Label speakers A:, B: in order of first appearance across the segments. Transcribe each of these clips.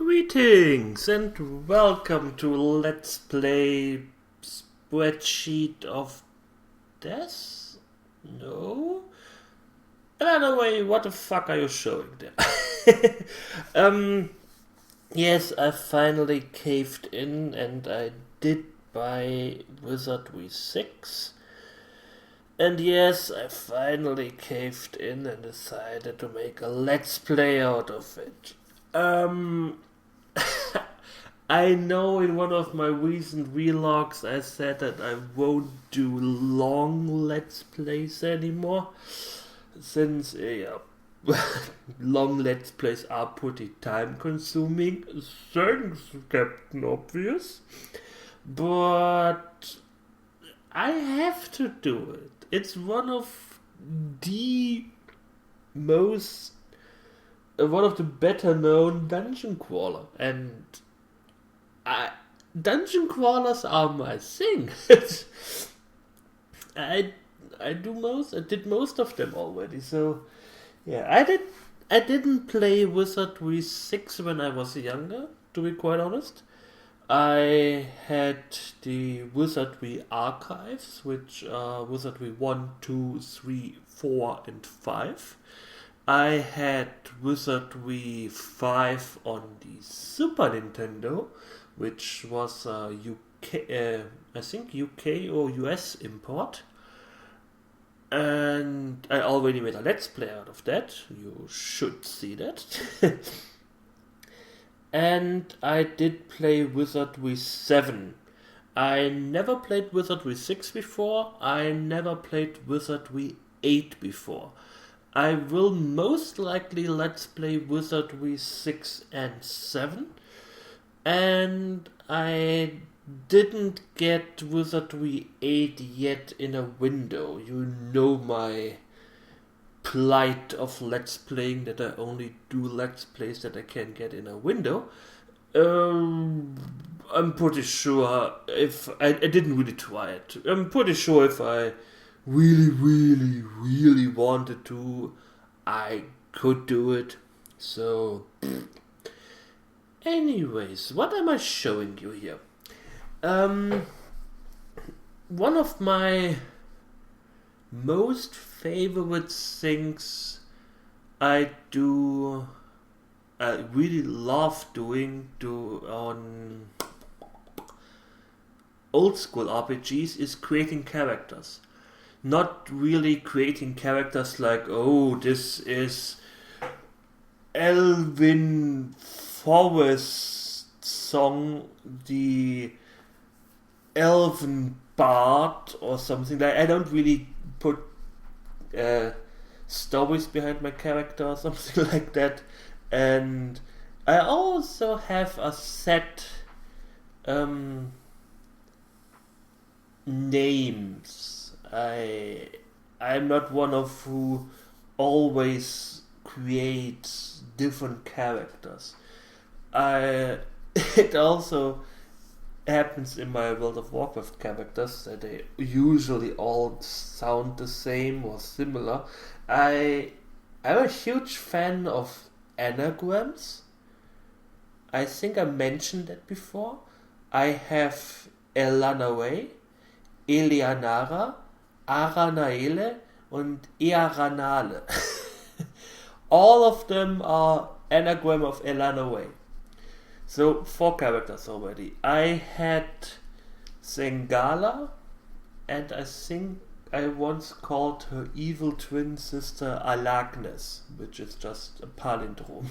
A: Greetings and welcome to Let's Play Spreadsheet of Death? No? Elanarae, what the fuck are you showing there? Yes, I finally caved in and I did buy Wizardry 6. And yes, I finally caved in and decided to make a Let's Play out of it. I know in one of my recent vlogs I said that I won't do long Let's Plays anymore, since long Let's Plays are pretty time consuming, thanks Captain Obvious, but I have to do it. It's one of the better known dungeon crawler, and dungeon crawlers are my thing. I did most of them already, so yeah, I didn't play Wizardry 6 when I was younger, to be quite honest. I had the Wizardry archives, which are Wizardry 1, 2, 3, 4, and 5. I had Wizardry 5 on the Super Nintendo, which was a UK or US import. And I already made a Let's Play out of that. You should see that. And I did play Wizardry 7. I never played Wizardry 6 before. I never played Wizardry 8 before. I will most likely Let's Play Wizardry 6 and 7. And I didn't get Wizardry 8 yet in a window. You know my plight of Let's Playing, that I only do Let's Plays that I can get in a window. I'm pretty sure if I didn't really try it. I'm pretty sure if I really wanted to, I could do it. So anyways, what am I showing you here? One of my most favorite things I really love doing on old school RPGs is creating characters. Not really creating characters like, oh, this is Elvin Forrest song, the Elven Bard or something. I don't really put stories behind my character or something like that. And I also have a set names. I'm not one of who always creates different characters. It also happens in my World of Warcraft characters that they usually all sound the same or similar. I'm a huge fan of anagrams. I think I mentioned that before. I have Elanarae, Elanarae, Aranaele und Earanale. All of them are anagram of Elanarae. So 4 characters already. I had Zengala, and I think I once called her evil twin sister Alagnes, which is just a palindrome.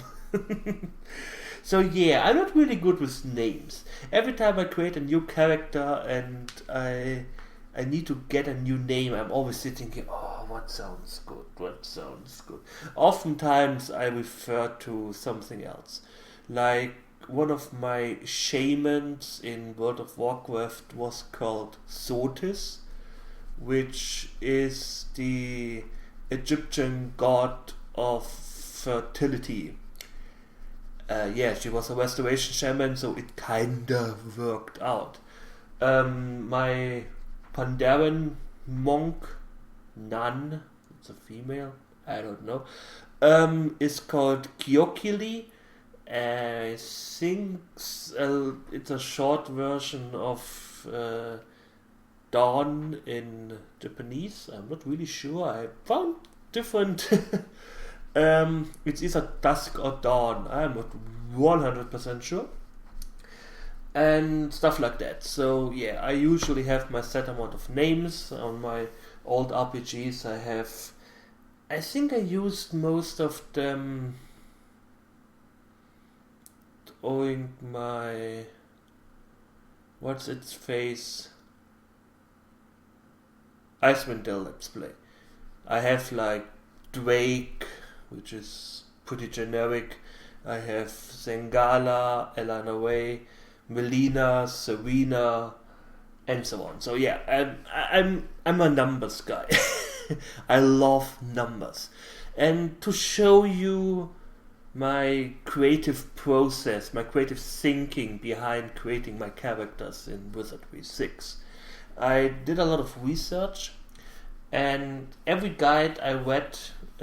A: So yeah, I'm not really good with names. Every time I create a new character and I need to get a new name, I'm always thinking, oh, what sounds good? Oftentimes I refer to something else. Like one of my shamans in World of Warcraft was called Sotis, which is the Egyptian god of fertility. She was a restoration shaman, so it kinda worked out. My Pandaren monk, nun, it's a female, I don't know, is called Kyokili, I think it's a short version of dawn in Japanese. I'm not really sure. I found different. It's either dusk or dawn. I'm not 100% sure. And stuff like that. So yeah, I usually have my set amount of names on my old RPGs. I think I used most of them owing my what's its face Icewind Dale Let's Play. I have like Drake, which is pretty generic. I have Zengala, Elanarae, Melina, Serena, and so on. So yeah, I'm a numbers guy. I love numbers, and to show you my creative process, my creative thinking behind creating my characters in Wizardry 6, I did a lot of research, and every guide I read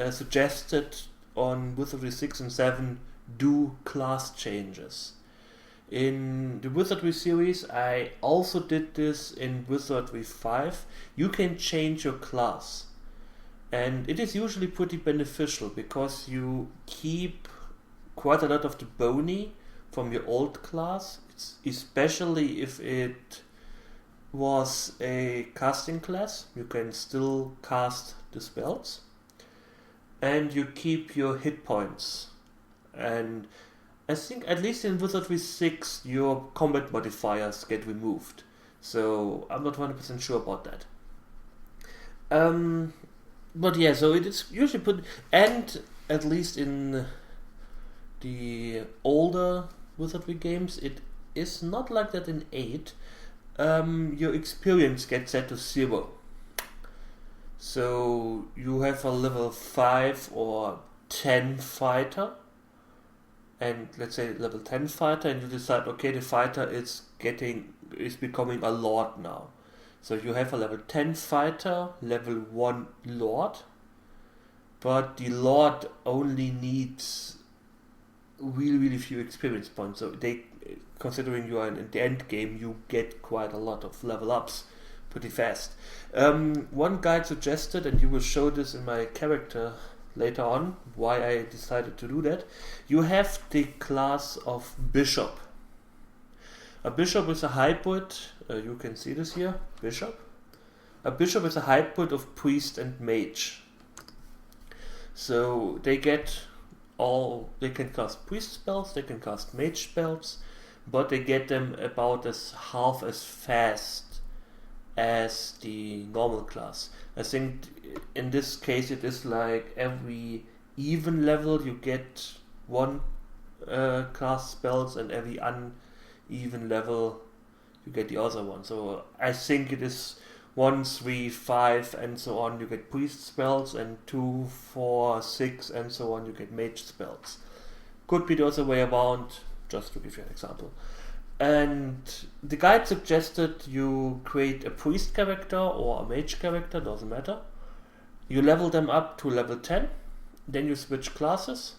A: suggested on Wizardry 6 and 7 do class changes. In the Wizardry series, I also did this in Wizardry 5. You can change your class, and it is usually pretty beneficial because you keep quite a lot of the bony from your old class, especially if it was a casting class. You can still cast the spells, and you keep your hit points. And I think at least in Wizardry 6 your combat modifiers get removed, so I'm not 100% sure about that. But yeah, so it is usually put, and at least in the older Wizardry games, it is not like that in 8. Your experience gets set to 0. So you have a level 5 or 10 fighter, and let's say level 10 fighter, and you decide, okay, the fighter is becoming a lord now. So you have a level 10 fighter, level 1 lord, but the lord only needs really few experience points. So considering you are in the end game, you get quite a lot of level ups pretty fast. One guide suggested, and you will show this in my character later on, why I decided to do that. You have the class of bishop. A bishop is a hybrid. You can see this here. Bishop. A bishop is a hybrid of priest and mage. So they can cast priest spells, they can cast mage spells, but they get them about half as fast as the normal class. I think in this case it is like every even level you get one class spells, and every uneven level you get the other one. So I think it is 1, 3, 5 and so on you get priest spells, and 2, 4, 6 and so on you get mage spells. Could be the other way around, just to give you an example. And the guide suggested you create a priest character or a mage character, doesn't matter. You level them up to level 10, then you switch classes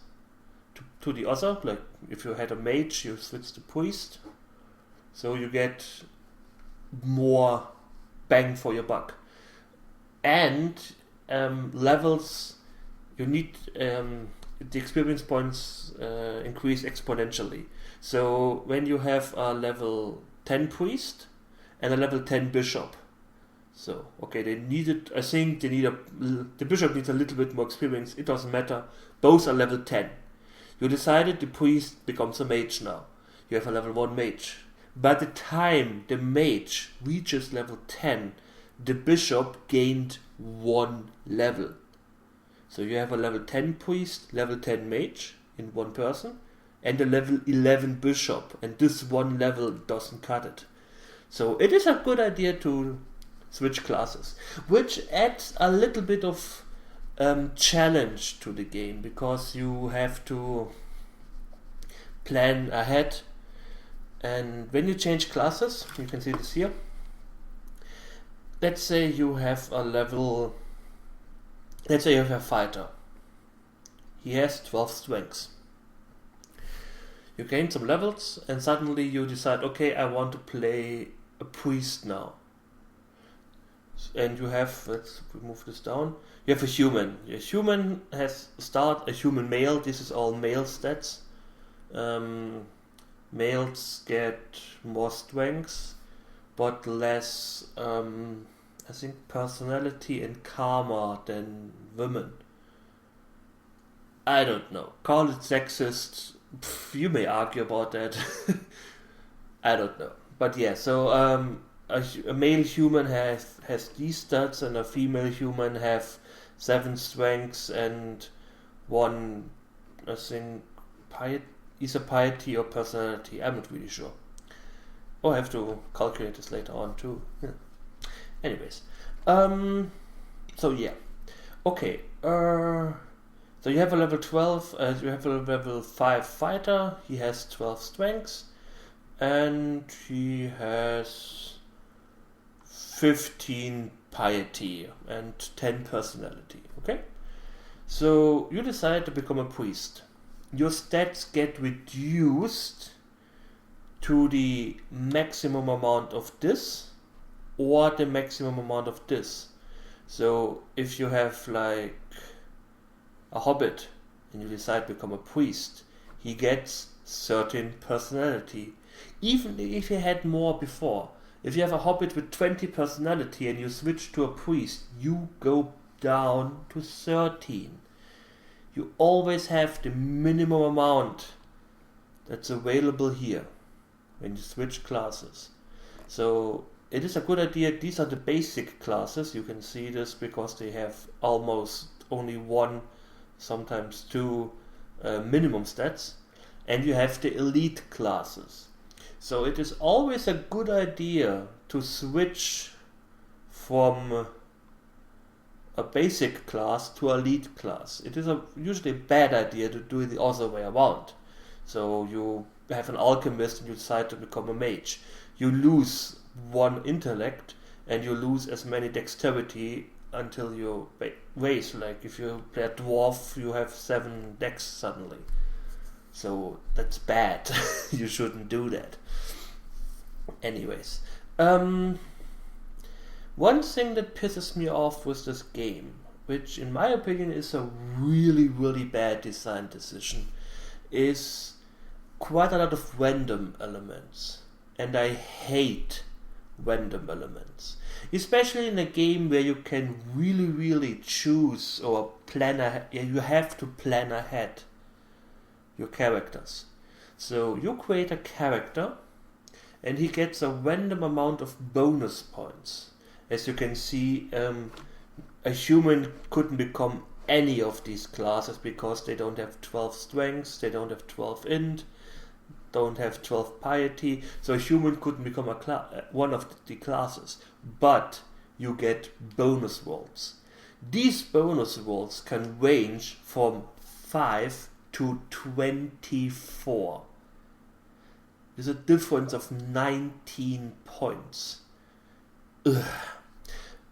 A: to the other. Like if you had a mage, you switch to priest, so you get more bang for your buck. And levels, you need the experience points increase exponentially. So when you have a level 10 priest and a level 10 bishop, so okay, the bishop needs a little bit more experience, it doesn't matter, both are level 10. You decided the priest becomes a mage now. You have a level 1 mage. By the time the mage reaches level 10, the bishop gained 1 level. So you have a level 10 priest, level 10 mage in one person, and a level 11 bishop, and this 1 level doesn't cut it. So it is a good idea to switch classes, which adds a little bit of challenge to the game, because you have to plan ahead. And when you change classes, you can see this here. Let's say you have a fighter. He has 12 strengths. You gain some levels, and suddenly you decide, okay, I want to play a priest now. And you have, let's move this down, you have a human. A human has a human male, this is all male stats. Males get more strengths, but less, I think, personality and karma than women. I don't know. Call it sexist. You may argue about that. I don't know. But yeah, so a male human has these stats, and a female human have 7 strengths and 1, I think, either piety or personality. I'm not really sure. Oh, I have to calculate this later on too. Yeah. Anyways, so yeah, okay. So you have a level 12. You have a level 5 fighter. He has 12 strengths, and he has 15 piety and 10 personality. Okay, so you decide to become a priest. Your stats get reduced to the maximum amount of this or the maximum amount of this. So if you have like a hobbit and you decide to become a priest, he gets certain personality, even if he had more before. If you have a hobbit with 20 personality and you switch to a priest, you go down to 13. You always have the minimum amount that's available here when you switch classes. So it is a good idea. These are the basic classes. You can see this because they have almost only 1, sometimes 2 minimum stats. And you have the elite classes. So it is always a good idea to switch from a basic class to a elite class. It is usually a bad idea to do it the other way around. So you have an alchemist and you decide to become a mage. You lose 1 intellect and you lose as many dexterity until you raise. Like if you play a dwarf, you have 7 dex suddenly. So that's bad. You shouldn't do that. Anyways, one thing that pisses me off with this game, which in my opinion is a really, really bad design decision, is quite a lot of random elements. And I hate random elements. Especially in a game where you can really, really choose or plan ahead. You have to plan ahead your characters. So you create a character and he gets a random amount of bonus points. As you can see, a human couldn't become any of these classes because they don't have 12 strengths, they don't have 12 int, don't have 12 piety, so a human couldn't become one of the classes. But you get bonus rolls. These bonus rolls can range from 5 to 24. There's a difference of 19 points. Ugh.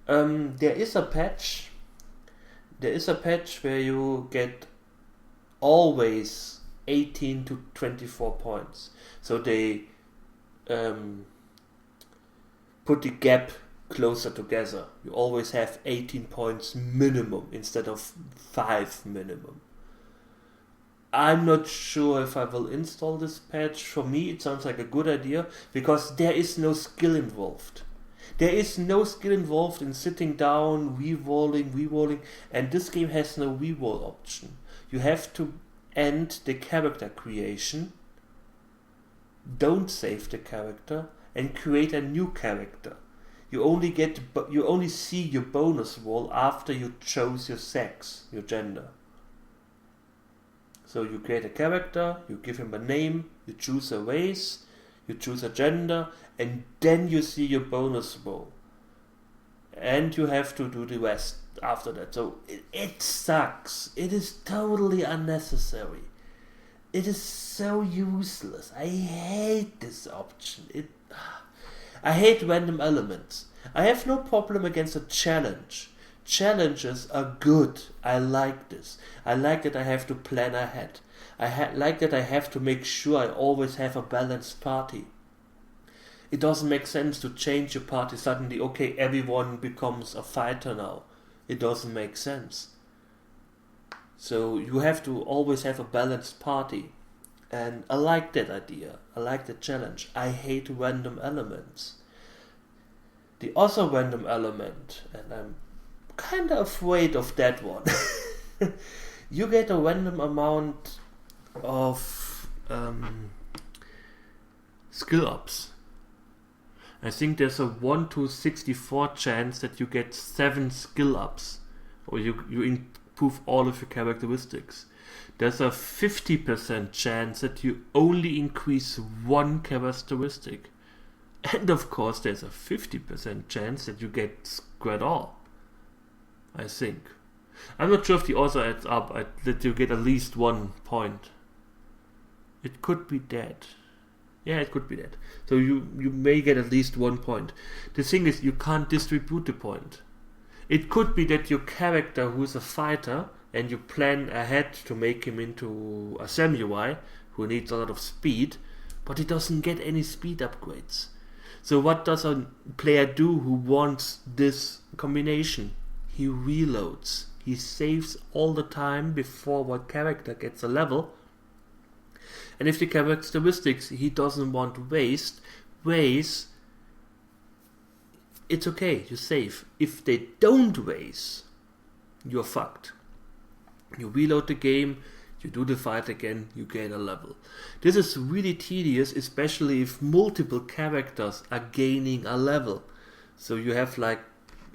A: There is a patch where you get always 18 to 24 points. So they put the gap closer together. You always have 18 points minimum instead of 5 minimum. I'm not sure if I will install this patch. For me it sounds like a good idea because there is no skill involved. There is no skill involved in sitting down, re-rolling, and this game has no re-roll option. You have to end the character creation, don't save the character, and create a new character. You only see your bonus roll after you chose your sex, your gender. So you create a character, you give him a name, you choose a race, you choose a gender, and then you see your bonus roll. And you have to do the rest after that. So it sucks. It is totally unnecessary. It is so useless. I hate this option. I hate random elements. I have no problem against a challenge. Challenges are good. I like this. I like that I have to plan ahead. like that I have to make sure I always have a balanced party. It doesn't make sense to change your party suddenly, okay, everyone becomes a fighter now. It doesn't make sense. So you have to always have a balanced party. And I like that idea. I like the challenge. I hate random elements. The other random element, and I'm kind of afraid of that one. You get a random amount of skill ups. I think there's a 1 to 64 chance that you get 7 skill ups, or you improve all of your characteristics. There's a 50% chance that you only increase 1 characteristic. And of course there's a 50% chance that you get squared all. I think. I'm not sure if the author adds up that you get at least 1 point. It could be that. Yeah, it could be that. So you may get at least 1 point. The thing is, you can't distribute the point. It could be that your character, who's a fighter, and you plan ahead to make him into a samurai, who needs a lot of speed, but he doesn't get any speed upgrades. So what does a player do who wants this combination? He reloads. He saves all the time before one character gets a level. And if the characteristics he doesn't want to waste, it's okay, you save. If they don't waste, you're fucked. You reload the game, you do the fight again, you gain a level. This is really tedious, especially if multiple characters are gaining a level. So you have like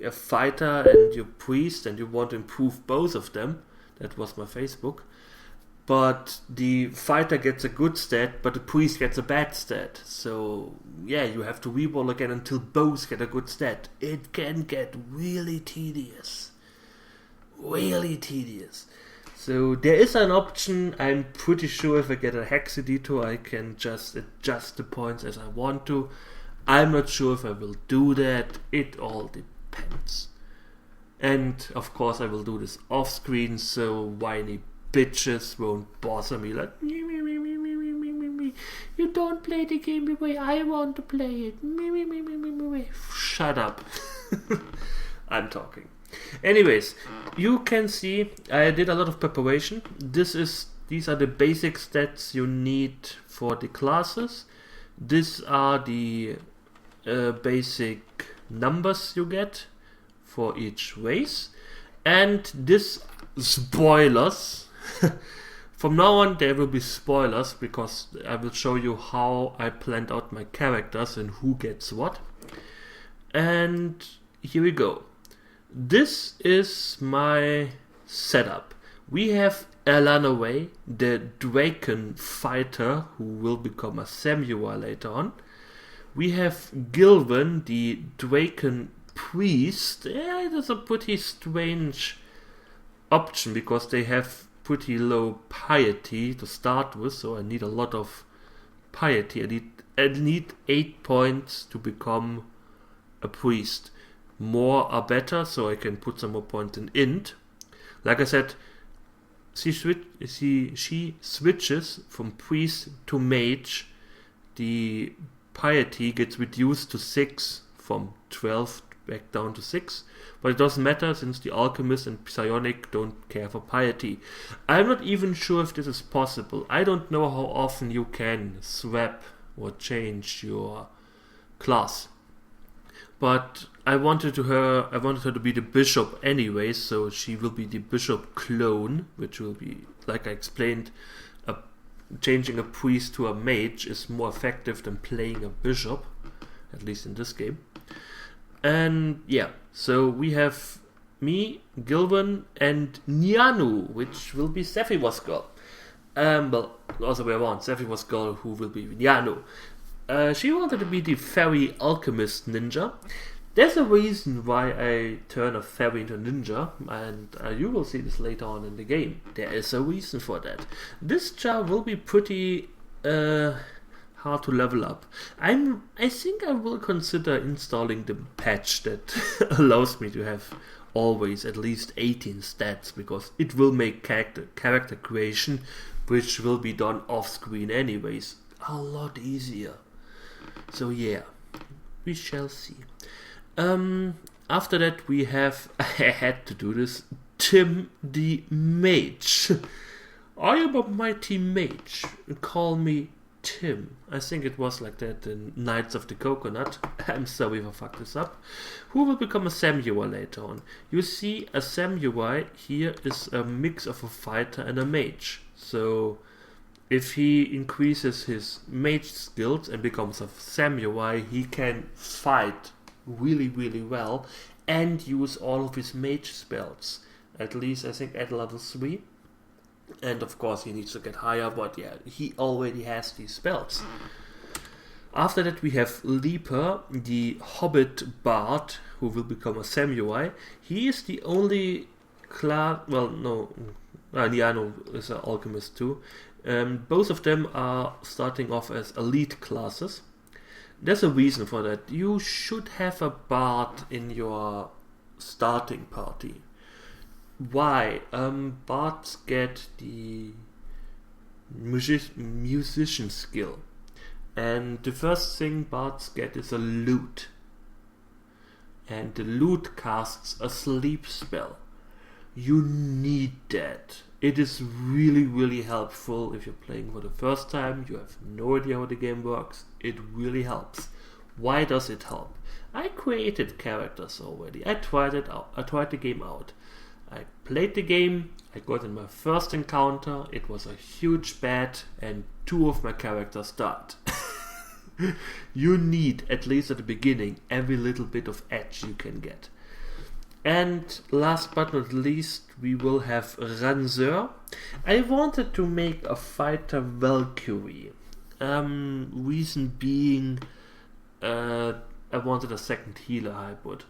A: a fighter and your priest, and you want to improve both of them. That was my Facebook. But the fighter gets a good stat, but the priest gets a bad stat. So yeah, you have to reroll again until both get a good stat. It can get really tedious. Really tedious. So there is an option. I'm pretty sure if I get a hex editor, I can just adjust the points as I want to. I'm not sure if I will do that. It all depends. And of course I will do this off screen, so whiny bitches won't bother me like, you don't play the game the way I want to play it. Shut up. I'm talking. Anyways, you can see I did a lot of preparation. These are the basic stats you need for the classes. These are the basic numbers you get for each race. And this spoilers. From now on there will be spoilers, because I will show you how I planned out my characters and who gets what. And here we go. This is my setup. We have Elanarae, the Draken fighter, who will become a samurai later on. We have Gilvin, the Draken priest. Yeah, it is a pretty strange option, because they have pretty low piety to start with, so I need a lot of piety. I need 8 points to become a priest. More are better, so I can put some more points in int. Like I said, she switches from priest to mage. The piety gets reduced to 6 from 12 back down to 6, but it doesn't matter, since the alchemist and psionic don't care for piety. I'm not even sure if this is possible. I don't know how often you can swap or change your class, but I wanted her to be the bishop anyway, so she will be the bishop clone, which will be, like I explained, changing a priest to a mage is more effective than playing a bishop, at least in this game. And yeah, so we have me, Gilvin, and Nianu, which will be Sephiroth's girl. Well, also way around, Sephiroth's girl, who will be Nianu. She wanted to be the fairy alchemist ninja. There's a reason why I turn a fairy into a ninja, and you will see this later on in the game. There is a reason for that. This char will be pretty hard to level up. I think I will consider installing the patch that allows me to have always at least 18 stats, because it will make character creation which will be done off screen anyways. A lot easier. So yeah, we shall see. After that we have, I had to do this, Tim the Mage. I am a mighty mage, call me Tim. I think it was like that in Knights of the Coconut. I'm sorry if I fucked this up. Who will become a samurai later on. You see, a samurai here is a mix of a fighter and a mage. So if he increases his mage skills and becomes a samurai, he can fight really, really well and use all of his mage spells. At least I think at level 3. And of course he needs to get higher, but yeah, he already has these spells. After that we have Leaper, the Hobbit Bard, who will become a samurai. He is the only class, well no, Niano is an alchemist too. Both of them are starting off as elite classes. There's a reason for that. You should have a bard in your starting party. Why? Bards get the musician skill. And the first thing bards get is a lute. And the lute casts a sleep spell. You need that. It is really, really helpful if you're playing for the first time, you have no idea how the game works. It really helps. Why does it help? I created characters already. I tried it out. I tried the game out. I played the game, I got in my first encounter, it was a huge bat, and 2 of my characters died. You need, at least at the beginning, every little bit of edge you can get. And last but not least, we will have Ranseur. I wanted to make a fighter Valkyrie. Reason being, I wanted a second healer hybrid.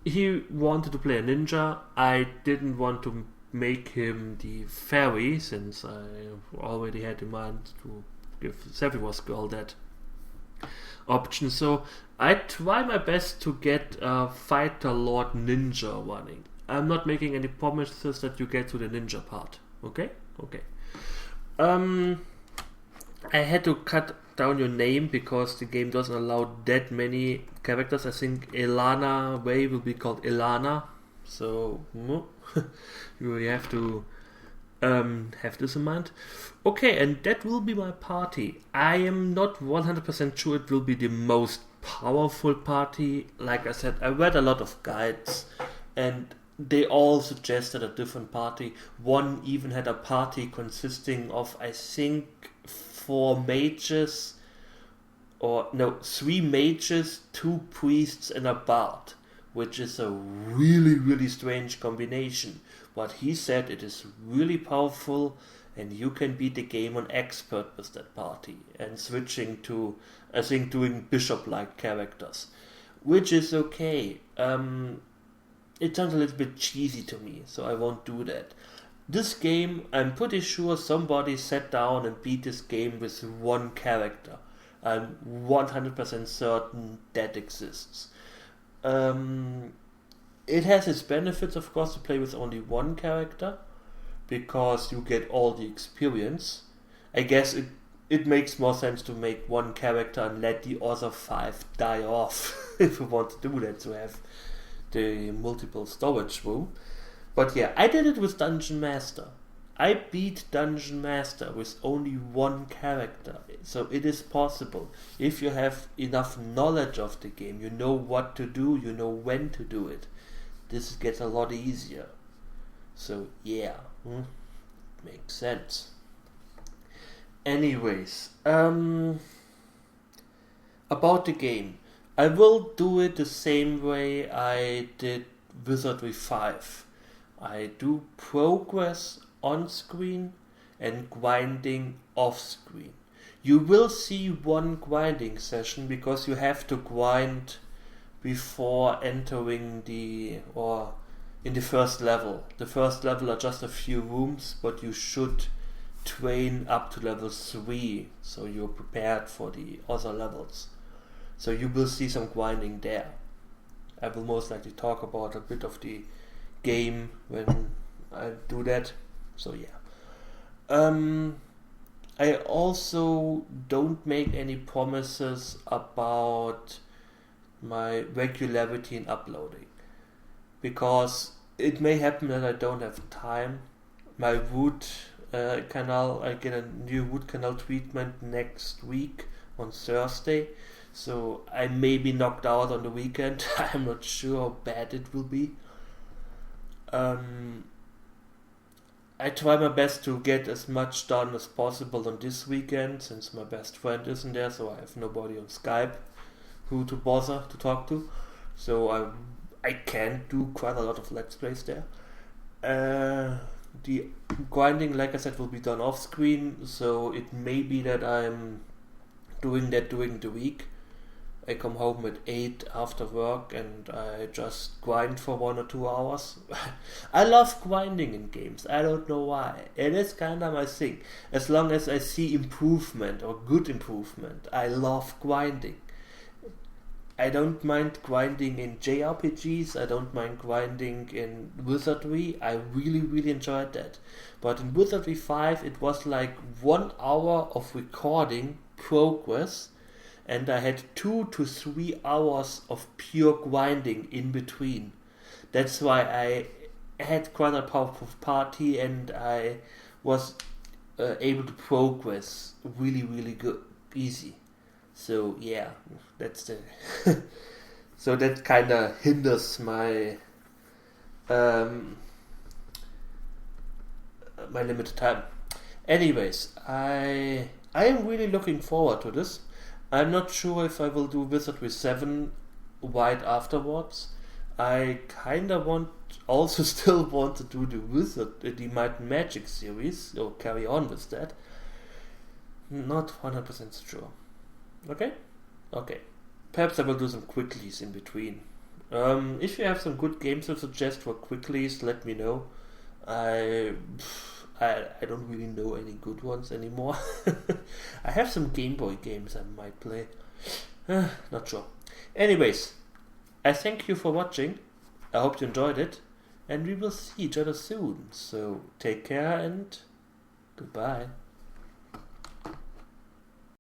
A: He wanted to play a ninja. I didn't want to make him the fairy, since I already had in mind to give Sephiroth's girl that option. So I try my best to get a fighter lord ninja running. I'm not making any promises that you get to the ninja part. Okay? Okay. I had to cut down your name because the game doesn't allow that many characters. I think Elanarae will be called Elana, so you have to have this in mind. Okay, and that will be my party. I am not 100% sure it will be the most powerful party. Like I said, I read a lot of guides and they all suggested a different party. One even had a party consisting of, I think, 4 mages, or no, 3 mages, 2 priests and a bard, which is a really, really strange combination. But he said it is really powerful and you can beat the game on expert with that party and switching to, I think, doing bishop-like characters, which is okay. It sounds a little bit cheesy to me, so I won't do that. This game, I'm pretty sure somebody sat down and beat this game with 1 character. I'm 100% certain that exists. It has its benefits, of course, to play with only 1 character, because you get all the experience. I guess it makes more sense to make 1 character and let the other 5 die off, if you want to do that, to have the multiple storage room. But yeah, I did it with Dungeon Master. I beat Dungeon Master with only 1 character. So it is possible. If you have enough knowledge of the game, you know what to do, you know when to do it. This gets a lot easier. So yeah, makes sense. Anyways, about the game. I will do it the same way I did Wizardry 5. I do progress on screen and grinding off screen. You will see 1 grinding session because you have to grind before entering in the first level. The first level are just a few rooms, but you should train up to level 3 so you're prepared for the other levels. So you will see some grinding there. I will most likely talk about a bit of the game when I do that. So yeah. I also don't make any promises about my regularity in uploading, because it may happen that I don't have time. My root canal, I get a new root canal treatment next week on Thursday, so I may be knocked out on the weekend. I'm not sure how bad it will be. I try my best to get as much done as possible on this weekend, since my best friend isn't there, so I have nobody on Skype who to bother to talk to. So I can do quite a lot of Let's Plays there. The grinding, like I said, will be done off screen, so it may be that I'm doing that during the week. I come home at 8 after work and I just grind for 1 or 2 hours. I love grinding in games. I don't know why. It is kinda my thing. As long as I see improvement or good improvement, I love grinding. I don't mind grinding in JRPGs, I don't mind grinding in Wizardry. I really enjoyed that. But in Wizardry 5 it was like 1 hour of recording progress, and I had 2 to 3 hours of pure grinding in between. That's why I had quite a powerful party, and I was able to progress really good, easy. So yeah, that's the so that kind of hinders my my limited time. Anyways, I am really looking forward to this. I'm not sure if I will do Wizardry 7 right afterwards. I kinda also still want to do the Might and Magic series, or carry on with that. Not 100% sure. Okay? Okay. Perhaps I will do some quickies in between. If you have some good games to suggest for quickies, let me know. I don't really know any good ones anymore. I have some Game Boy games I might play. Not sure. Anyways, I thank you for watching. I hope you enjoyed it. And we will see each other soon. So take care and goodbye.